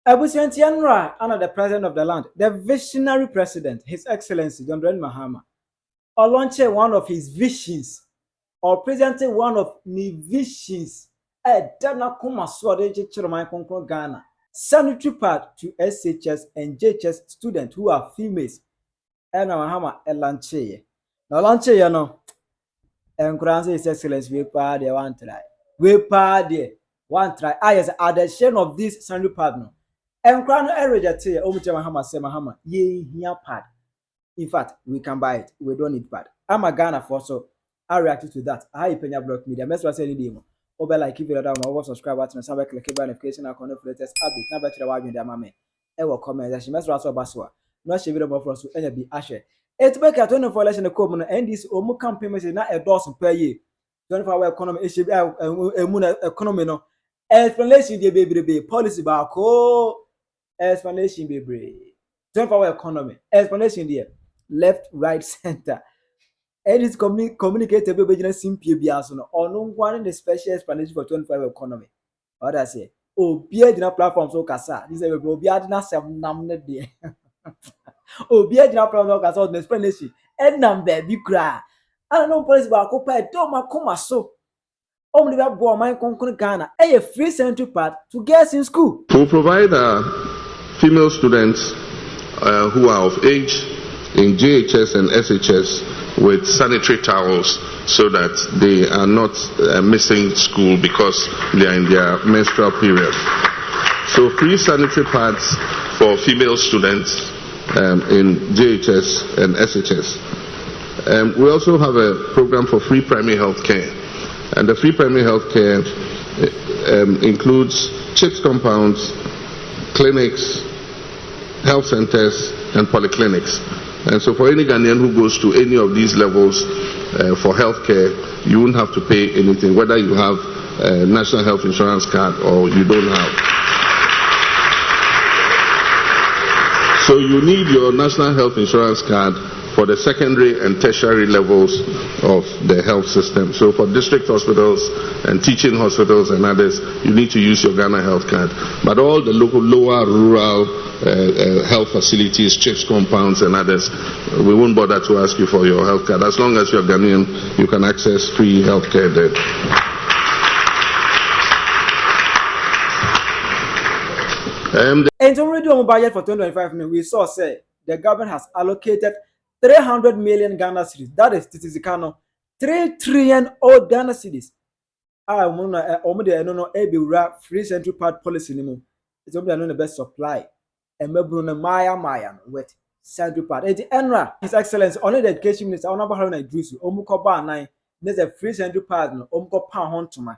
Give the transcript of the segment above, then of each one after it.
Abusiantianra, under the president of the land, the visionary president, His Excellency John Mahama, or launching one of his visions, or presenting one of his visions, Dana Kuma Swadeji Chiromai Konkon Ghana, sanitary part to SHS and JHS students who are females, and Mahama a lanche. Now, lanche, you know, and Kranzi His Excellency, we pa de one try. We pa de one try. I as at the shame of this sanitary partner. And crown area tell Mahama say Mahama, ye here pad. In fact, we can buy it. We don't need pad. I'm a Ghana for so I reacted to that. I Penyah block media. Mess was any demo. Over like if you don't know subscribe button, some click notification icon for latest update. Now better why me there, mama. I will comment that she mess was so baswa. No she video for us to any be ashe. It's back at 24 election the common and this omu campaign message not a dozen per year. 24-hour economy issue economy no. Explanation the baby policy back explanation baby 24-hour economy explanation there left right center and it's communicated baby simple bias no or no one the special explanation for 24-hour economy what I say be a platform so kasa this is be a sem nam ne there be a platform kasa the explanation and number be cry I don't know policy back up don't ma come so only that boy my Ghana a free central part to girls in school to provide female students who are of age in JHS and SHS with sanitary towels so that they are not missing school because they are in their menstrual period. So free sanitary pads for female students in JHS and SHS. We also have a program for free primary health care. And the free primary health care includes CHIPS compounds, clinics, health centers, and polyclinics. And so for any Ghanaian who goes to any of these levels for health care, you won't have to pay anything, whether you have a national health insurance card or you don't have. So you need your national health insurance card for the secondary and tertiary levels of the health system. So for district hospitals and teaching hospitals and others, you need to use your Ghana health card. But all the local, lower rural health facilities, CHIPS compounds and others, we won't bother to ask you for your health card. As long as you're Ghanaian, you can access free health care there. And already on budget for 2025, we saw say the government has allocated 300 million Ghana cedis. That is Titizikano. 3 trillion old Ghana cedis. No free central part policy anymore. It's only the best supply. And maybe Maya with central part. And the ENRA, His Excellency, only the education minister, on about how I do so. Omukoba nine. There's a free central part. Omuko pound huntuma.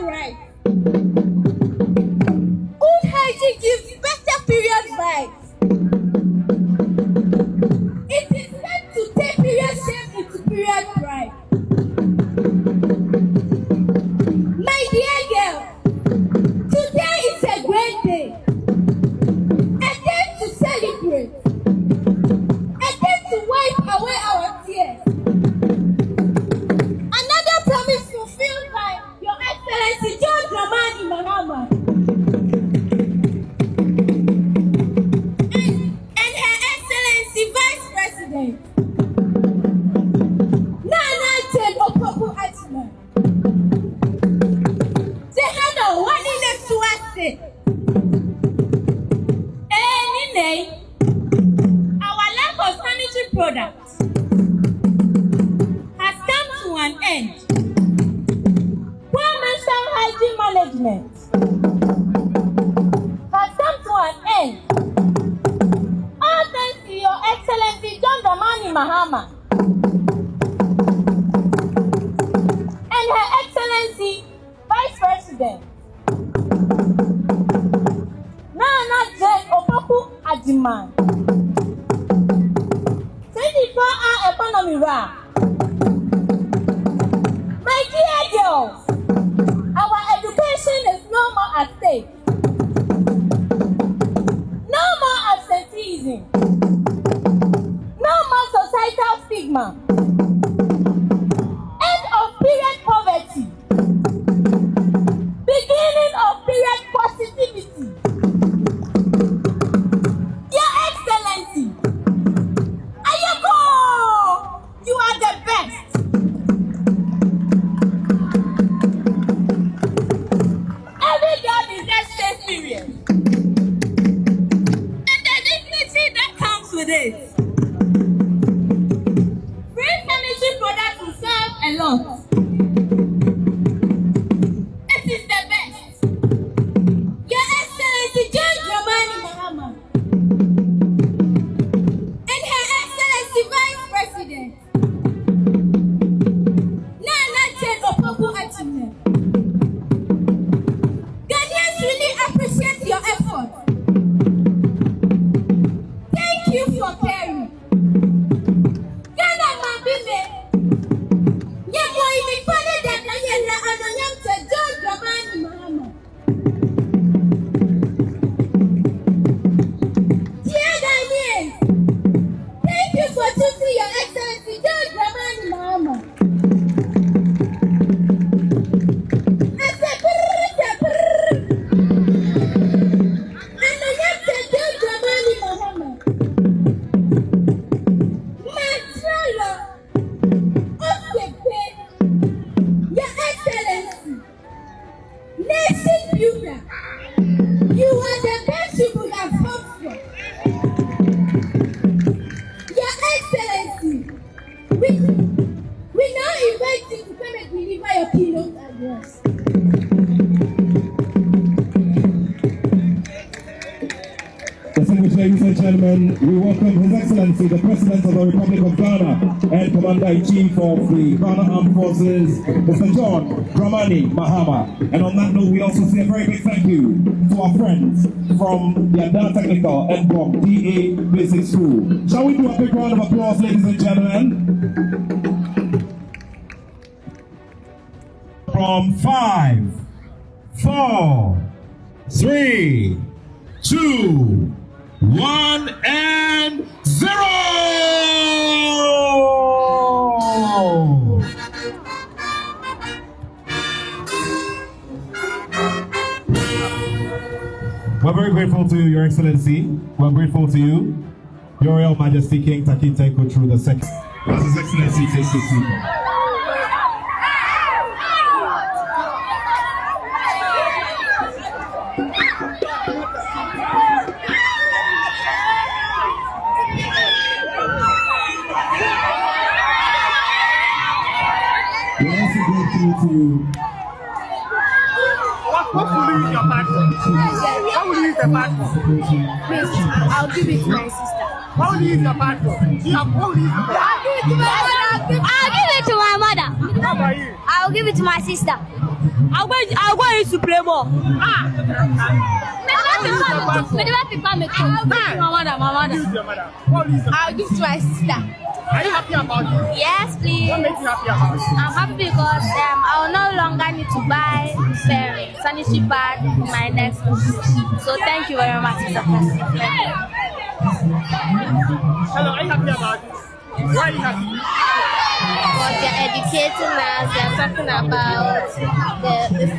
right. Good hygiene gives better period vibes. It is said to take period shame into period pride. My dear girl, today is a great day. A day to celebrate. A day to wipe away our tears. Another promise fulfilled by Your Excellency John Dramani Mahama and Her Excellency Vice President Nana Jane Opoku Achman. They had a one in the Suwase. Our lack of sanitary products has come to an end. Poor menstrual hygiene management has come to an end. All thanks to Your Excellency John Dramani Mahama and Her Excellency Vice President Nana Jane Opoku Achman. 24-hour economy rap. My dear girls, our education is no more at stake. No more absenteeism. No more societal stigma. End of period poverty. Beginning of period positivity. Your Excellency, Ayɛka, you are the best. Every girl deserves safe period. And the dignity that comes with it. Free sanitary products will serve a lot. It is the best. Your Excellency John Dramani Mahama and Her Excellency Vice President Nana Jane Opoku Achman. Ghanaians really appreciate your effort. Thank you for caring. Ghana Mabime. Yemo imipane dada yena anonyam to John Dramani Mahama. Dear Ghanaians, thank you for choosing Your Excellency John Dramani Mahama. I said, anonyam to John Dramani Mahama. Menstrual, Your Excellency, nation builder, you are the best you could have hoped for. Your Excellency, we now invite you to come and deliver your keynote address. Distinguished ladies and gentlemen, we welcome His Excellency, the President of the Republic of Ghana and Commander-in-Chief of the Ghana Armed Forces, Mr. John Dramani Mahama. And on that note, we also say a very big thank you to our friends from the Adana Technical and from DA Basic School. Shall we do a big round of applause, ladies and gentlemen? From 5, 4, 3, 2, 1, and 0! We're very grateful to Your Excellency. We're grateful to you, Your Royal Majesty King Taki Taiko through the sex. As His Excellency takes his seat. We're also grateful to What will you use your passport? How will you use the passport? Please, I'll give it to my sister. How will you use your passport? What will you use your passport? I'll give it to my mother. How about you? I'll give it to my sister. I'll go in to play more. I'll give to my sister. Are you happy about it? Yes, please. What makes you happy about it? I'm happy because I will no longer need to buy sanitary pad in my next month. So thank you very much, Mr. President. Hello, are you happy about it? Why are you happy? Because they're educating us, they're talking about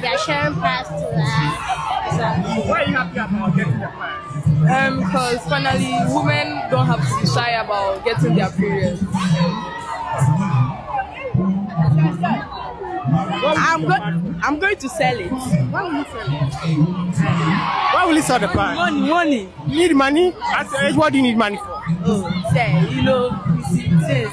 they're sharing pads to us. Why are you happy about getting the plan? Because finally women don't have to be shy about getting their periods. I'm going to sell it. Why will you sell it? Why will you sell the plan? Money. You need money? At your age, what do you need money for? Oh, say, you see this.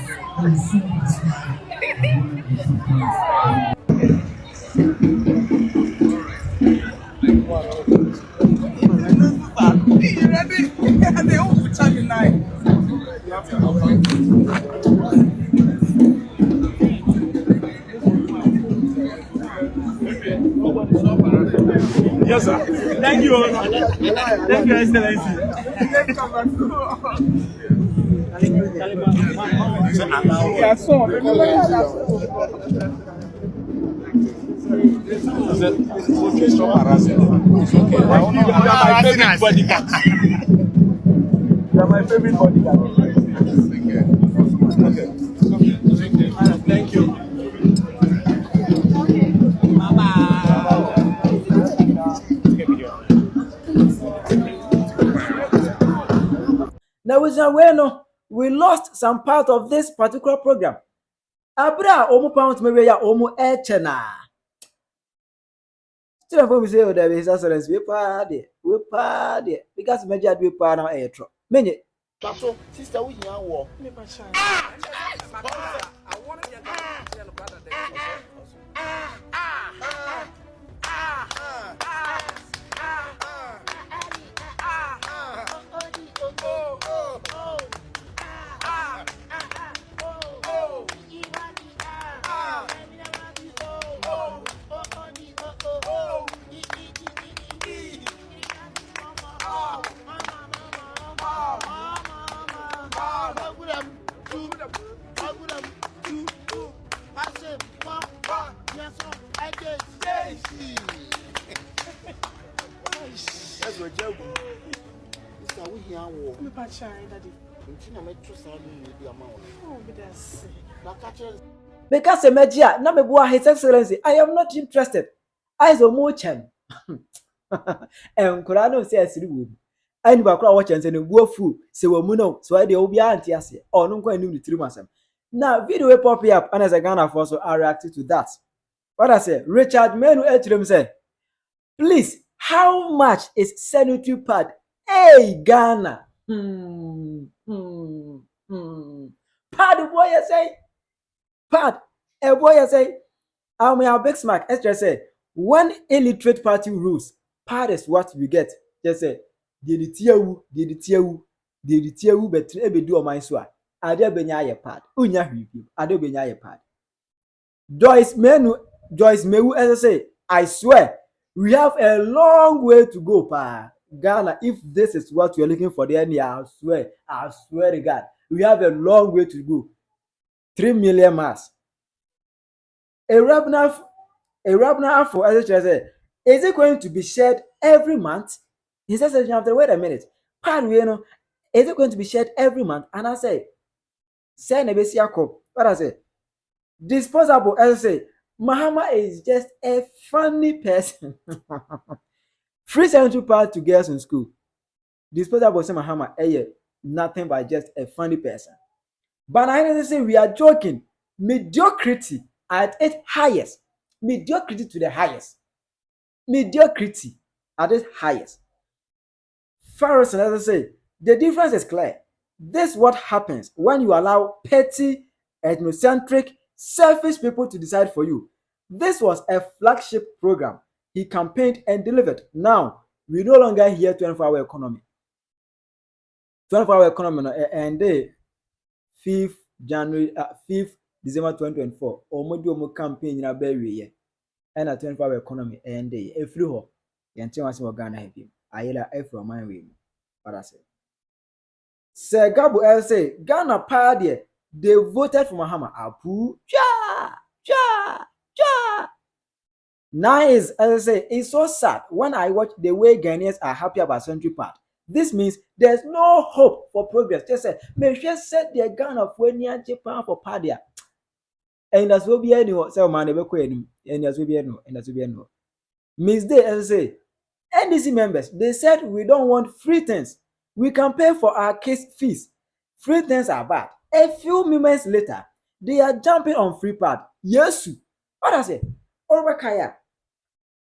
Yes, sir. Thank you. Thank you, Excellency. Stop harassing. It's okay. You are my favorite bodyguard. You are my favorite bodyguard. Okay. Thank you. Now, we lost some part of this particular program. Abra, omu pound maybe ya omu echena. Still, when we say, oh, there is excellence, we party, because major do part now, a tro. Many. Sister, we here walk. I want to get the brother there. That's what Joe. Sister, we here walk. Me pa chai daddy. Until I met two side in the amount. Oh, but that's Because a major, na me boa His Excellency, I am not interested. I so much and Kurano says it would. I knew about watch and say, go food, say, well, muno, so I the Obi auntie, or no quite new to 3 months. Now, video will pop up, and as a Ghana force, I reacted to that. What I say, Richard Menu Etrim said, please, how much is sanitary pad? Hey, Ghana. Pad, boy, I say. Pad, a boy, I say. I'm a big smack. Esther said, when illiterate party rules, pad is what we get. Just say, did the tiawu, but ebe do my swat. Ade benya ye pad. Unya review. Ade benya ye pad. Joyce Mewu, as I say, I swear, we have a long way to go, pa. Ghana, if this is what you're looking for, then yeah, I swear to God, we have a long way to go. 3 million mass. A revenue for, as I say, is it going to be shared every month? He says, wait a minute. Pardon, is it going to be shared every month? And I say, send a basiako. What I say? Disposable, as I say, Mahama is just a funny person. Free sanitary pad to girls in school. Disposable, say Mahama, nothing but just a funny person. But I say we are joking. Mediocrity at its highest. Mediocrity to the highest. Mediocrity at its highest. Pharisees, as I say, the difference is clear. This is what happens when you allow petty, ethnocentric, selfish people to decide for you. This was a flagship program. He campaigned and delivered. Now, we no longer hear 24-hour economy. 24-hour economy and the 5th December 2024. Omo campaign in a berry. and a 24-hour economy and day a free ho yɛnte wase wɔ Ghana ha bi ayɛla afro man we mu para sɛ Sir Gabo El say Ghana party they voted for Mahama apu cha. Now is as I say it's so sad when I watch the way Ghanaians are happy about Sanitary part. This means there's no hope for progress. Just say make sure set the Ghana for near Japan for party. And that's will be anyone say man never quit and that's will be no. Miss Day as I say NDC members they said we don't want free things. We can pay for our case fees. Free things are bad. A few moments later, they are jumping on free part. Yes. What I say? Orbakaya.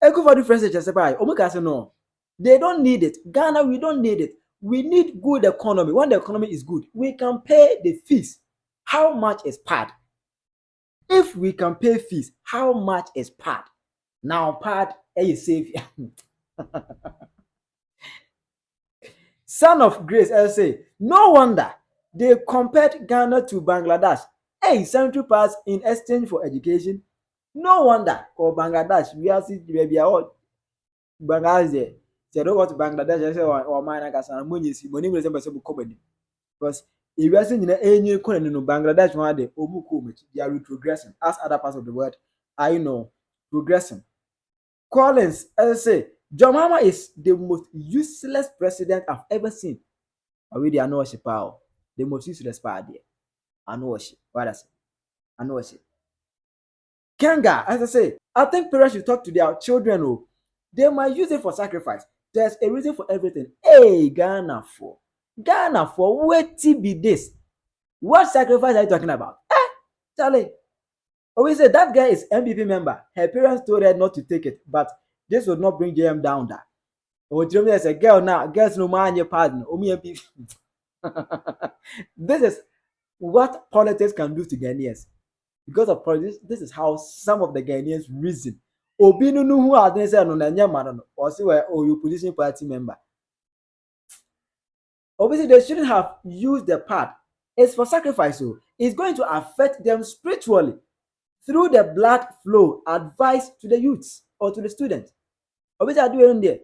Eko for difference just by Omega say no. They don't need it. Ghana, we don't need it. We need good economy. When the economy is good, we can pay the fees. How much is part? If we can pay fees, how much is part? Now part is safe. Son of Grace, I say, no wonder they compared Ghana to Bangladesh. Hey, Sanitary pass in exchange for education. No wonder for Bangladesh, we are see baby all Bangladesh. They don't go to Bangladesh. I say or mine I got some money. See, money will be some company because if you are seeing any economy in Bangladesh, one day they are retrogressing as other parts of the world. I know progressing. Collins, as I say, John Mahama is the most useless president I've ever seen. I really know she power. The most useless part there. I know she. What I say? I know she. Kenga, as I say, I think parents should talk to their children. Oh, they might use it for sacrifice. There's a reason for everything. Hey, Ghana for what be this? What sacrifice are you talking about? Charlie. Always say that guy is MPP member. Her parents told her not to take it, but this would not bring JM down. That. Oh, as a girl now, girls no man your partner. MPP. This is what politics can do to Ghanaians. Because of politics, this is how some of the Ghanaians reason. Obi no know who are they say no na nyama no or say you opposition party member. Obviously, they shouldn't have used the part. It's for sacrifice. So it's going to affect them spiritually through the blood flow advice to the youths or to the students. Obviously, I do it there.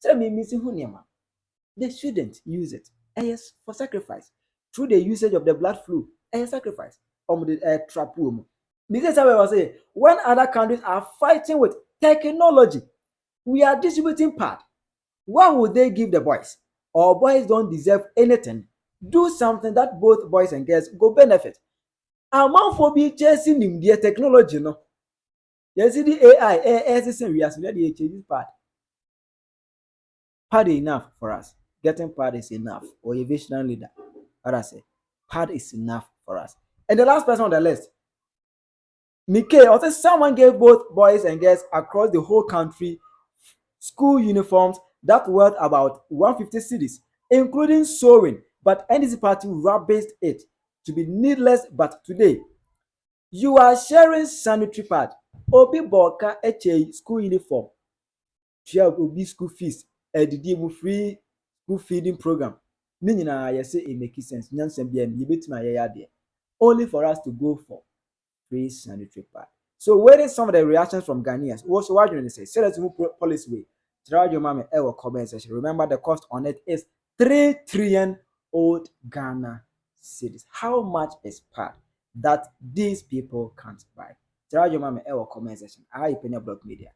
Tell me, missing who nyama. They shouldn't use it. And yes, for sacrifice. Through the usage of the blood flow and sacrifice. The trap room. This is how I was saying. When other countries are fighting with technology, we are distributing part. What would they give the boys? Our boys don't deserve anything. Do something that both boys and girls go benefit. Amount for be chasing in the technology, no. You see the AI, system we are the changes part. Part is enough for us. Getting part is enough. Or a visionary leader. What I say, part is enough for us. And the last person on the list, Nikkei, also someone gave both boys and girls across the whole country school uniforms that worth about 150 cedis, including sewing. But NDC party rubbished it to be needless. But today, you are sharing sanitary pad. Obi Boka HA school uniform. Share Obi school fees. A free school feeding program. I say it makes sense. Only for us to go for free sanitary pad. So where is some of the reactions from Ghanaians? Also, what do you say? Say let's move policy way. Tell your mama ever comment section. Remember the cost on it is 3 trillion old Ghana cedis. How much is part that these people can't buy? Tell your mama ever comment section. I Penyah Block Media.